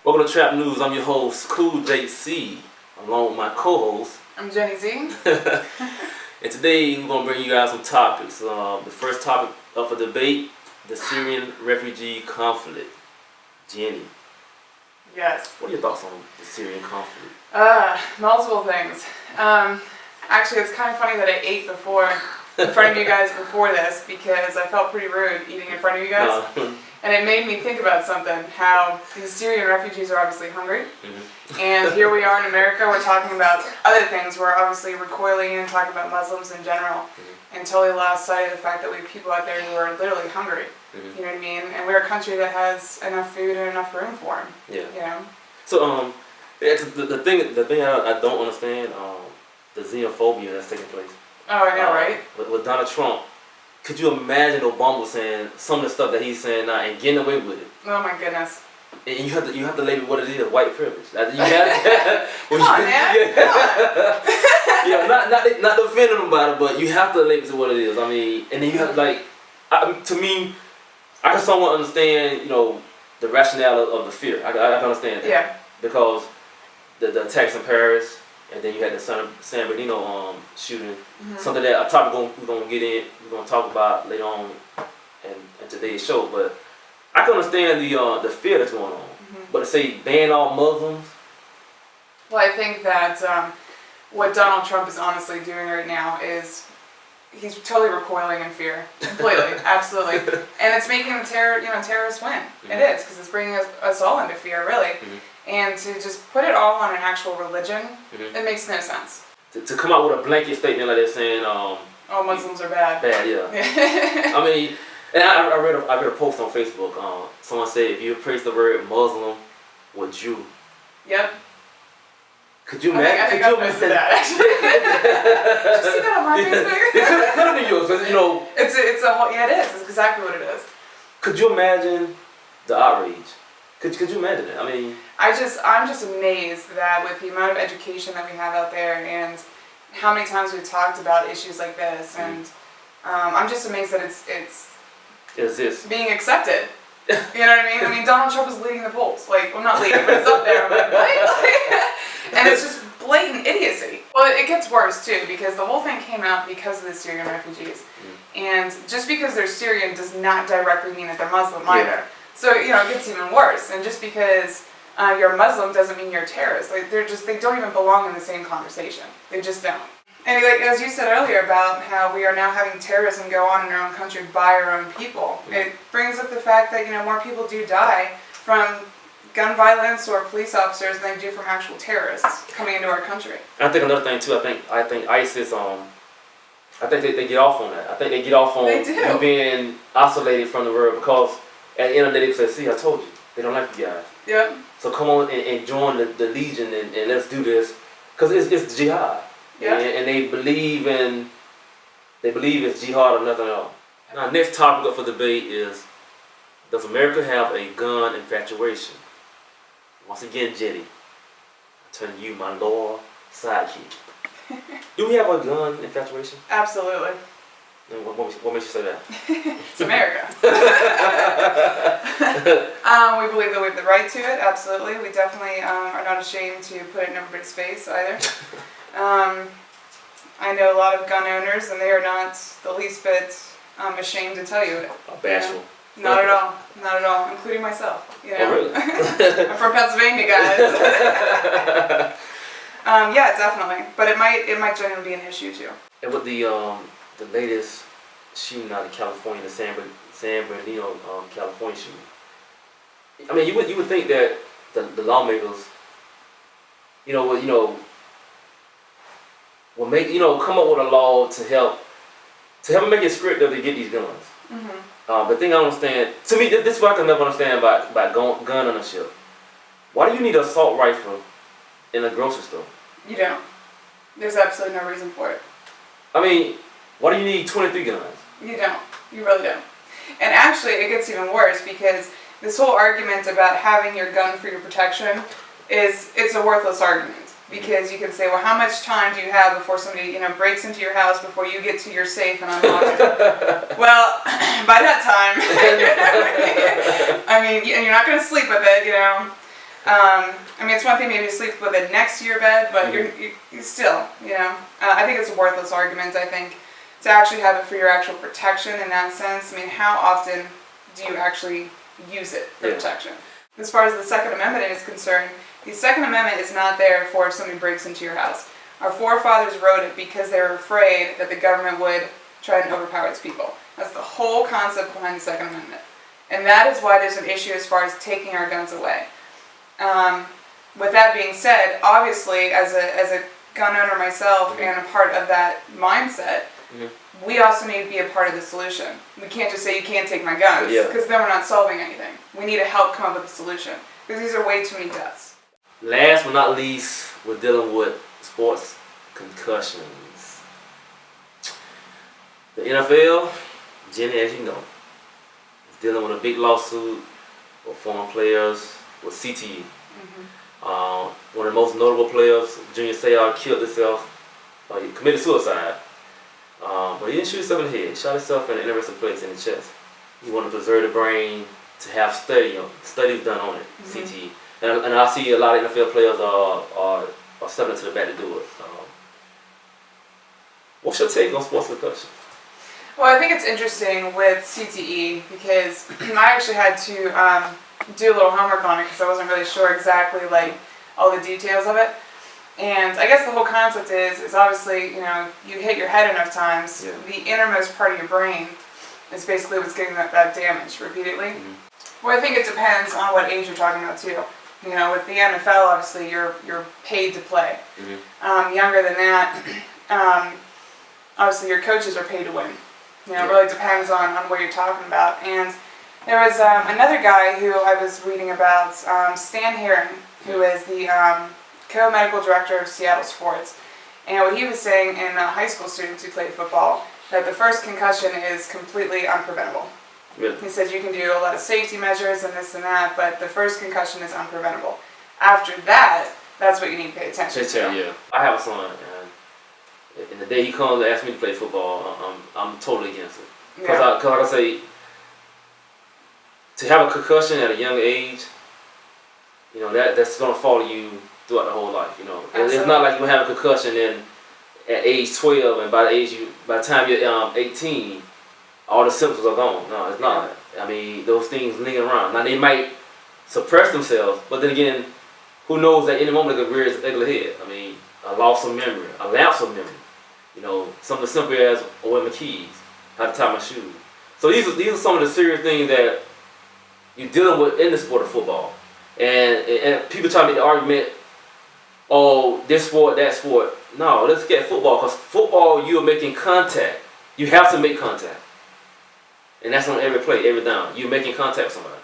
Welcome to Trap News. I'm your host, Cool JC, along with my co-host. I'm Jenny Z. And today we're going to bring you guys some topics. The first topic up for debate, the Syrian refugee conflict. Jenny. Yes. What are your thoughts on the Syrian conflict? Multiple things. Actually, it's kind of funny that I ate in front of you guys before this because I felt pretty rude eating in front of you guys. And it made me think about something, how these Syrian refugees are obviously hungry. Mm-hmm. And here we are in America, we're talking about other things. We're obviously recoiling and talking about Muslims in general. Mm-hmm. And totally lost sight of the fact that we have people out there who are literally hungry. Mm-hmm. You know what I mean? And we're a country that has enough food and enough room for them. Yeah. You know? So, the thing I don't understand, the xenophobia that's taking place. Oh, I know, right? With Donald Trump. Could you imagine Obama saying some of the stuff that he's saying now and getting away with it? Oh my goodness! And you have to label what it is, white privilege. You have Come on, man. Yeah, not defending him about it, but you have to label it what it is. I mean, and then you have to me, I can somewhat understand, the rationale of the fear. I can understand that. Yeah. Because the attacks in Paris. And then you had the San Bernardino shooting. Mm-hmm. Something that a topic we're gonna get in. We're gonna talk about later on in today's show. But I can understand the fear that's going on. Mm-hmm. But to say ban all Muslims. Well, I think that what Donald Trump is honestly doing right now is he's totally recoiling in fear, completely, absolutely, and it's making the terrorists win. Mm-hmm. It is because it's bringing us all into fear, really. Mm-hmm. And to just put it all on an actual religion, mm-hmm. It makes no sense. To come out with a blanket statement like that saying, all Muslims are bad. Bad, yeah. I mean, and I read a post on Facebook. Someone said if you replace the word Muslim with Jew. Yep. Could you imagine? I think I posted that actually. Did you see that on my Facebook? It could have been yours, because It's a whole. Yeah, it is. It's exactly what it is. Could you imagine the outrage? Could you imagine it? I mean, I'm just amazed that with the amount of education that we have out there and how many times we've talked about issues like this, and I'm just amazed that it's being accepted. You know what I mean? I mean, Donald Trump is leading the polls. Well, not leading, but it's up there. I'm like, what? And it's just blatant idiocy. Well, it gets worse too because the whole thing came out because of the Syrian refugees, and just because they're Syrian does not directly mean that they're Muslim either. So, it gets even worse. And just because you're Muslim doesn't mean you're a terrorist. They don't even belong in the same conversation. They just don't. And as you said earlier about how we are now having terrorism go on in our own country by our own people, it brings up the fact that, more people do die from gun violence or police officers than they do from actual terrorists coming into our country. I think another thing too, I think ISIS, I think they get off on that. I think they get off on you being isolated from the world because at the end of the day, they say, see, I told you. They don't like you guys. Yep. So come on and join the Legion and let's do this. Because it's jihad. Yep. And they believe it's jihad or nothing else. Now, next topic up for debate is, does America have a gun infatuation? Once again, Jenny, I turn to you, my loyal sidekick. Do we have a gun infatuation? Absolutely. And what makes you say that? It's America. We believe that we have the right to it, absolutely. We definitely are not ashamed to put it in everybody's face either. I know a lot of gun owners and they are not the least bit ashamed to tell you it. Bashful. Not at all. Not at all, including myself. Oh, really? I'm from Pennsylvania, guys. Yeah, definitely. But it might generally be an issue too. And with the latest shooting out of California, the San Bernardino, California shooting. I mean, you would think that the lawmakers, will make come up with a law to help make it stricter to get these guns. Mm-hmm. The thing I don't understand, to me, this is what I can never understand about gun ownership. Why do you need an assault rifle in a grocery store? You don't. There's absolutely no reason for it. I mean, why do you need 23 guns? You don't. You really don't. And actually, it gets even worse because this whole argument about having your gun for your protection it's a worthless argument. Because you can say, well, how much time do you have before somebody, breaks into your house before you get to your safe and unlock it? Well, by that time, I mean, and you're not going to sleep with it, I mean, it's one thing maybe to sleep with it next to your bed, but you're still, I think it's a worthless argument, I think, to actually have it for your actual protection in that sense. I mean, how often do you actually use it for protection? As far as the Second Amendment is concerned, the Second Amendment is not there for if somebody breaks into your house. Our forefathers wrote it because they were afraid that the government would try and overpower its people. That's the whole concept behind the Second Amendment. And that is why there's an issue as far as taking our guns away. With that being said, obviously, as a gun owner myself and a part of that mindset, we also need to be a part of the solution. We can't just say, you can't take my guns, because then we're not solving anything. We need to help come up with a solution, because these are way too many deaths. Last but not least, we're dealing with sports concussions. The NFL, Jenny, as you know, is dealing with a big lawsuit with former players with CTE. One of the most notable players, Junior Seau, killed himself. He committed suicide. But he didn't shoot himself in the head. He shot himself in an interesting place in the chest. He wanted to preserve the brain, to have studies done on it, CTE. And I see a lot of NFL players are stepping to the bat to do it. What's your take on sports concussion? Well, I think it's interesting with CTE because I actually had to do a little homework on it because I wasn't really sure exactly all the details of it. And I guess the whole concept is obviously, you hit your head enough times, the innermost part of your brain is basically what's getting that damage repeatedly. Well, I think it depends on what age you're talking about too. With the NFL, obviously you're paid to play. Younger than that, obviously your coaches are paid to win. It really depends on what you're talking about. And there was another guy who I was reading about, Stan Herring, who is the co-medical director of Seattle Sports. And what he was saying in high school students who played football, that the first concussion is completely unpreventable. Really? He said you can do a lot of safety measures and this and that, but the first concussion is unpreventable. After that, that's what you need to pay attention to. I have a son, and the day he comes to ask me to play football, I'm totally against it. Because like I say, to have a concussion at a young age, that's going to follow you throughout the whole life. It's not like you have a concussion at age 12, and by the time you're 18, all the symptoms are gone. No, it's not. I mean, those things linger around. Now they might suppress themselves, but then again, who knows that any moment it could rear its ugly head. I mean, a loss of memory, a lapse of memory. Something simple as wear my keys, how to tie my shoes. So these are some of the serious things that you're dealing with in the sport of football. And people try to make the argument, oh, this sport, that sport. No, let's get football, because football, you're making contact. You have to make contact. And that's on every play, every down. You're making contact with somebody.